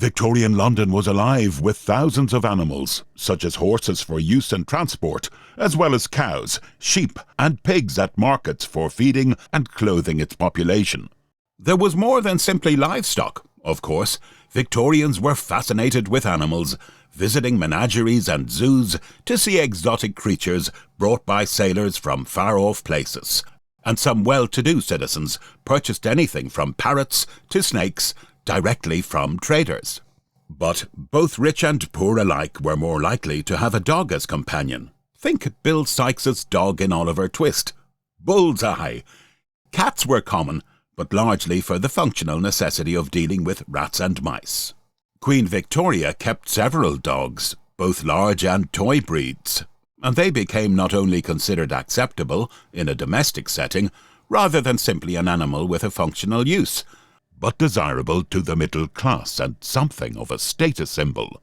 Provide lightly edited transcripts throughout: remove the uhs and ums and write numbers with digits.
Victorian London was alive with thousands of animals, such as horses for use and transport, as well as cows, sheep, and pigs at markets for feeding and clothing its population. There was more than simply livestock, of course. Victorians were fascinated with animals, visiting menageries and zoos to see exotic creatures brought by sailors from far-off places. And some well-to-do citizens purchased anything from parrots to snakes directly from traders. But both rich and poor alike were more likely to have a dog as companion. Think Bill Sykes' dog in Oliver Twist. Bullseye! Cats were common, but largely for the functional necessity of dealing with rats and mice. Queen Victoria kept several dogs, both large and toy breeds, and they became not only considered acceptable in a domestic setting, rather than simply an animal with a functional use, but desirable to the middle class and something of a status symbol.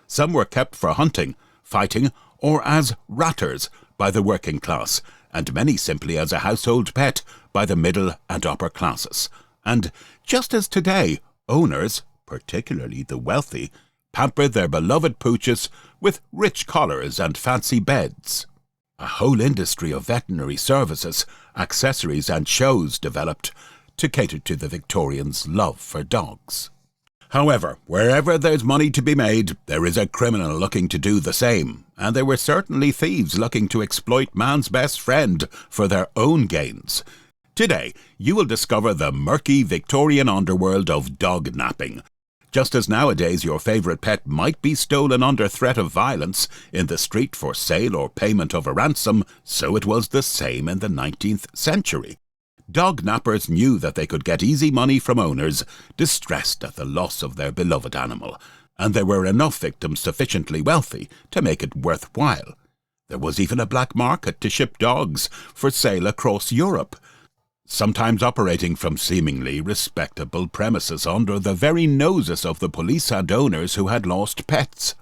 Some were kept for hunting, fighting, or as ratters by the working class, and many simply as a household pet by the middle and upper classes. And just as today, owners, particularly the wealthy, pampered their beloved Pooches with rich collars and fancy beds. A whole industry of veterinary services, accessories and shows developed to cater to the Victorians' love for dogs. However, wherever there's money to be made, there is a criminal looking to do the same, and there were certainly thieves looking to exploit man's best friend for their own gains. Today, you will discover the murky Victorian underworld of dog napping. Just as nowadays your favourite pet might be stolen under threat of violence in the street for sale or payment of a ransom, so it was the same in the 19th century. Dog nappers knew that they could get easy money from owners distressed at the loss of their beloved animal, and there were enough victims sufficiently wealthy to make it worthwhile. There was even a black market to ship dogs for sale across Europe, sometimes operating from seemingly respectable premises under the very noses of the police and owners who had lost pets.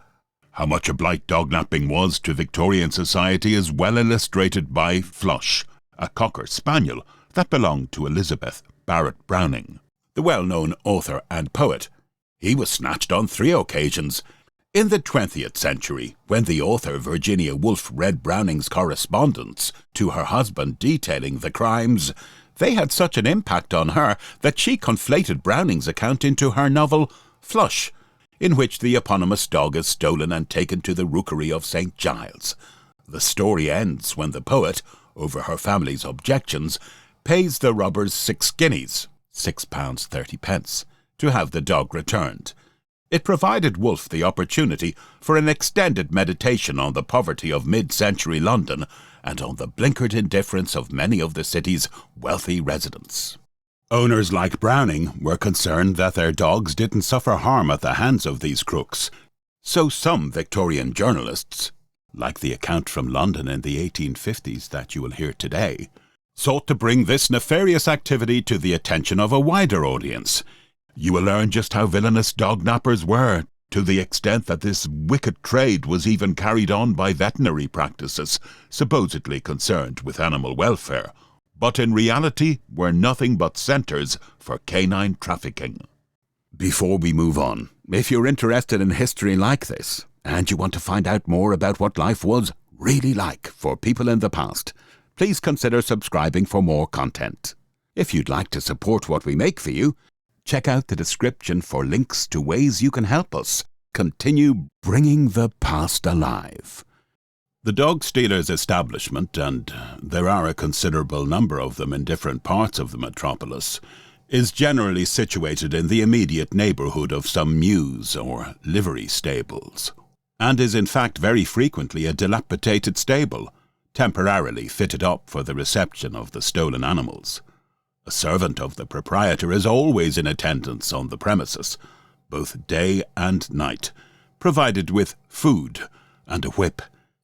How much a blight dog napping was to Victorian society is well illustrated by Flush, a cocker spaniel that belonged to Elizabeth Barrett Browning, the well-known author and poet. He was snatched on 3 occasions. In the 20th century, when the author Virginia Woolf read Browning's correspondence to her husband detailing the crimes, they had such an impact on her that she conflated Browning's account into her novel Flush, in which the eponymous dog is stolen and taken to the rookery of St. Giles. The story ends when the poet, over her family's objections, pays the robbers 6 guineas, £6.30, to have the dog returned. It provided Woolf the opportunity for an extended meditation on the poverty of mid-century London and on the blinkered indifference of many of the city's wealthy residents. Owners like Browning were concerned that their dogs didn't suffer harm at the hands of these crooks, so some Victorian journalists, like the account from London in the 1850s that you will hear today, sought to bring this nefarious activity to the attention of a wider audience. You will learn just how villainous dog nappers were, to the extent that this wicked trade was even carried on by veterinary practices, supposedly concerned with animal welfare, but in reality were nothing but centres for canine trafficking. Before we move on, if you're interested in history like this, and you want to find out more about what life was really like for people in the past, please consider subscribing for more content. If you'd like to support what we make for you, check out the description for links to ways you can help us continue bringing the past alive. The dog stealers' establishment, and there are a considerable number of them in different parts of the metropolis, is generally situated in the immediate neighbourhood of some mews or livery stables, and is in fact very frequently a dilapidated stable, temporarily fitted up for the reception of the stolen animals. A servant of the proprietor is always in attendance on the premises, both day and night, provided with food and a whip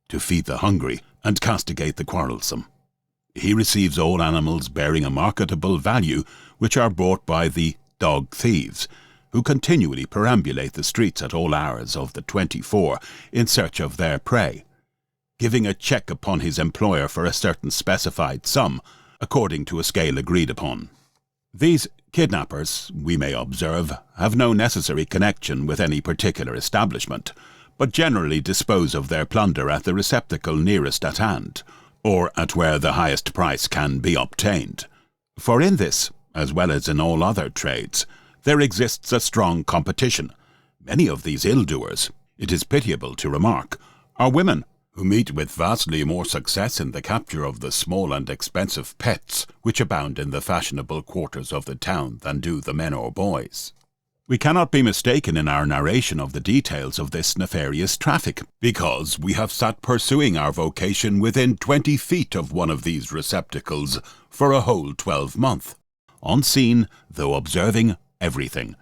to feed the hungry and castigate the quarrelsome. He receives all animals bearing a marketable value which are brought by the dog thieves, who continually perambulate the streets at all hours of the 24 in search of their prey, giving a cheque upon his employer for a certain specified sum, according to a scale agreed upon. These Kidnappers, we may observe, have no necessary connection with any particular establishment, but generally dispose of their plunder at the receptacle nearest at hand, or at where the highest price can be obtained. For in this, as well as in all other trades, there exists a strong competition. Many of these ill-doers, it is pitiable to remark, are women, who meet with vastly more success in the capture of the small and expensive pets which abound in the fashionable quarters of the town than do the men or boys. We cannot be mistaken in our narration of the details of this nefarious traffic, because we have sat pursuing our vocation within 20 feet of one of these receptacles for a whole 12-month, unseen, though observing everything.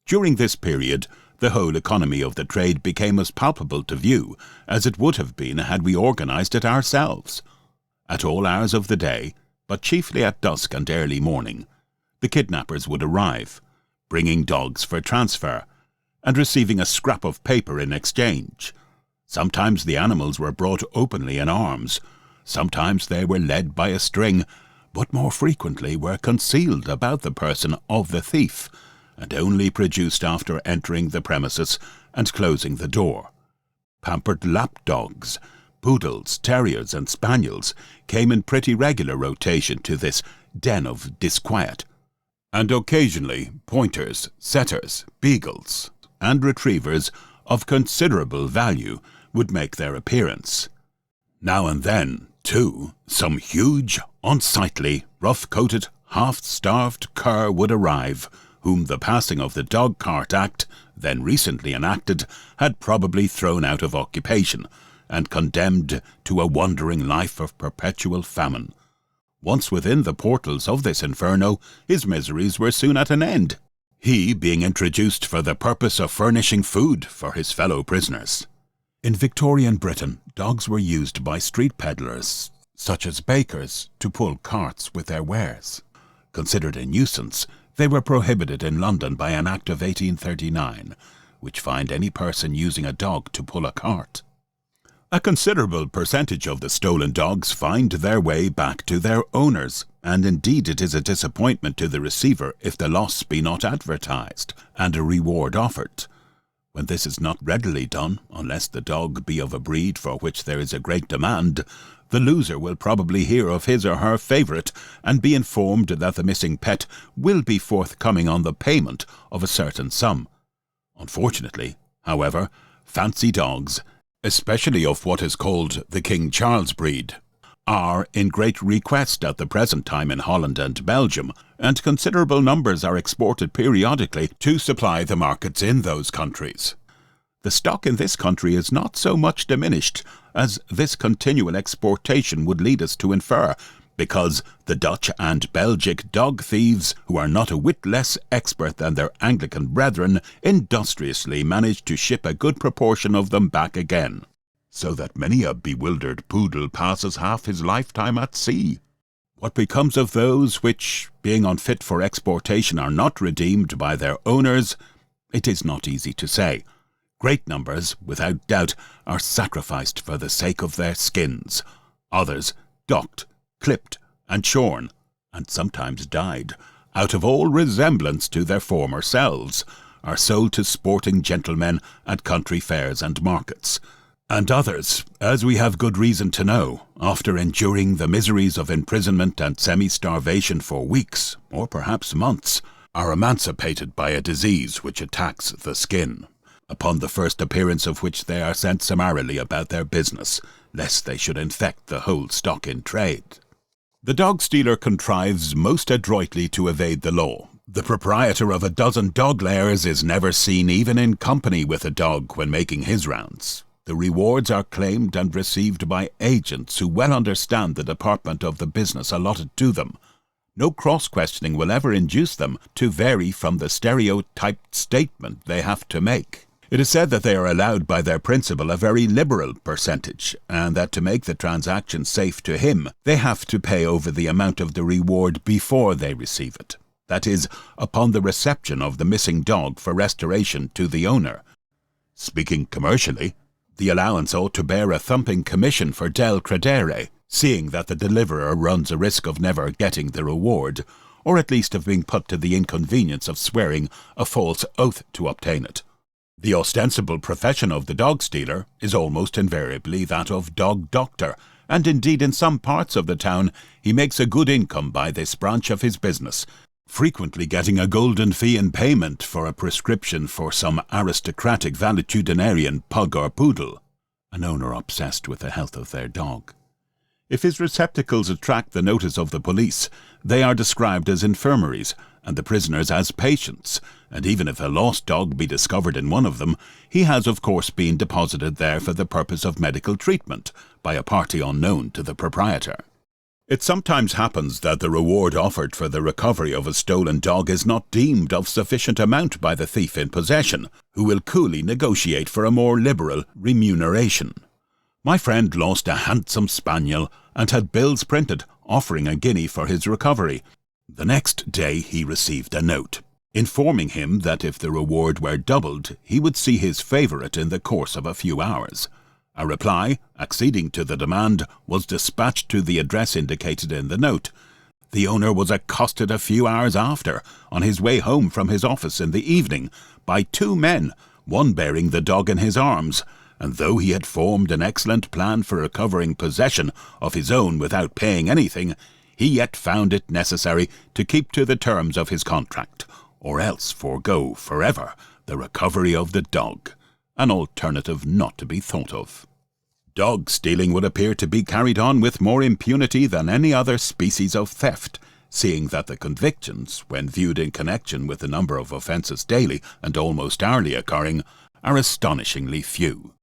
During this period, the whole economy of the trade became as palpable to view as it would have been had we organized it ourselves. At all hours of the day, but chiefly at dusk and early morning, the kidnappers would arrive, bringing dogs for transfer, and receiving a scrap of paper in exchange. Sometimes the animals were brought openly in arms, sometimes they were led by a string, but more frequently were concealed about the person of the thief, and only produced after entering the premises and closing the door. Pampered lap dogs, poodles, terriers, and spaniels came in pretty regular rotation to this den of disquiet, and occasionally pointers, setters, beagles, and retrievers of considerable value would make their appearance. Now and then, too, some huge, unsightly, rough-coated, half-starved cur would arrive, whom the passing of the Dog-Cart Act, then recently enacted, had probably thrown out of occupation, and condemned to a wandering life of perpetual famine. Once within the portals of this inferno, his miseries were soon at an end, he being introduced for the purpose of furnishing food for his fellow prisoners. In Victorian Britain, dogs were used by street peddlers, such as bakers, to pull carts with their wares. Considered a nuisance, they were prohibited in London by an Act of 1839, which fined any person using a dog to pull a cart. A considerable percentage of the stolen dogs find their way back to their owners, and indeed it is a disappointment to the receiver if the loss be not advertised, and a reward offered. When this is not readily done, unless the dog be of a breed for which there is a great demand, the loser will probably hear of his or her favourite and be informed that the missing pet will be forthcoming on the payment of a certain sum. Unfortunately, however, fancy dogs, especially of what is called the King Charles breed, are in great request at the present time in Holland and Belgium, and considerable numbers are exported periodically to supply the markets in those countries. The stock in this country is not so much diminished as this continual exportation would lead us to infer, because the Dutch and Belgic dog thieves, who are not a whit less expert than their Anglican brethren, industriously manage to ship a good proportion of them back again, so that many a bewildered poodle passes half his lifetime at sea. What becomes of those which, being unfit for exportation, are not redeemed by their owners, it is not easy to say. Great numbers, without doubt, are sacrificed for the sake of their skins. Others, docked, clipped, and shorn, and sometimes died, out of all resemblance to their former selves, are sold to sporting gentlemen at country fairs and markets. And others, as we have good reason to know, after enduring the miseries of imprisonment and semi-starvation for weeks, or perhaps months, are emancipated by a disease which attacks the skin, upon the first appearance of which they are sent summarily about their business, lest they should infect the whole stock in trade. The dog-stealer contrives most adroitly to evade the law. The proprietor of a dozen dog lairs is never seen even in company with a dog when making his rounds. The rewards are claimed and received by agents who well understand the department of the business allotted to them. No cross-questioning will ever induce them to vary from the stereotyped statement they have to make. It is said that they are allowed by their principal a very liberal percentage, and that to make the transaction safe to him, they have to pay over the amount of the reward before they receive it. That is, upon the reception of the missing dog for restoration to the owner. Speaking commercially, the allowance ought to bear a thumping commission for del credere, seeing that the deliverer runs a risk of never getting the reward, or at least of being put to the inconvenience of swearing a false oath to obtain it. The ostensible profession of the dog stealer is almost invariably that of dog doctor, and indeed in some parts of the town he makes a good income by this branch of his business, frequently getting a golden fee in payment for a prescription for some aristocratic valetudinarian pug or poodle, an owner obsessed with the health of their dog. If his receptacles attract the notice of the police, they are described as infirmaries, and the prisoners as patients, and even if a lost dog be discovered in one of them, he has of course been deposited there for the purpose of medical treatment by a party unknown to the proprietor. It sometimes happens that the reward offered for the recovery of a stolen dog is not deemed of sufficient amount by the thief in possession, who will coolly negotiate for a more liberal remuneration. My friend lost a handsome spaniel and had bills printed offering a guinea for his recovery. The next day he received a note, informing him that if the reward were doubled, he would see his favourite in the course of a few hours. A reply, acceding to the demand, was dispatched to the address indicated in the note. The owner was accosted a few hours after, on his way home from his office in the evening, by two men, one bearing the dog in his arms, and though he had formed an excellent plan for recovering possession of his own without paying anything, he yet found it necessary to keep to the terms of his contract, or else forego forever the recovery of the dog, an alternative not to be thought of. Dog stealing would appear to be carried on with more impunity than any other species of theft, seeing that the convictions, when viewed in connection with the number of offences daily and almost hourly occurring, are astonishingly few.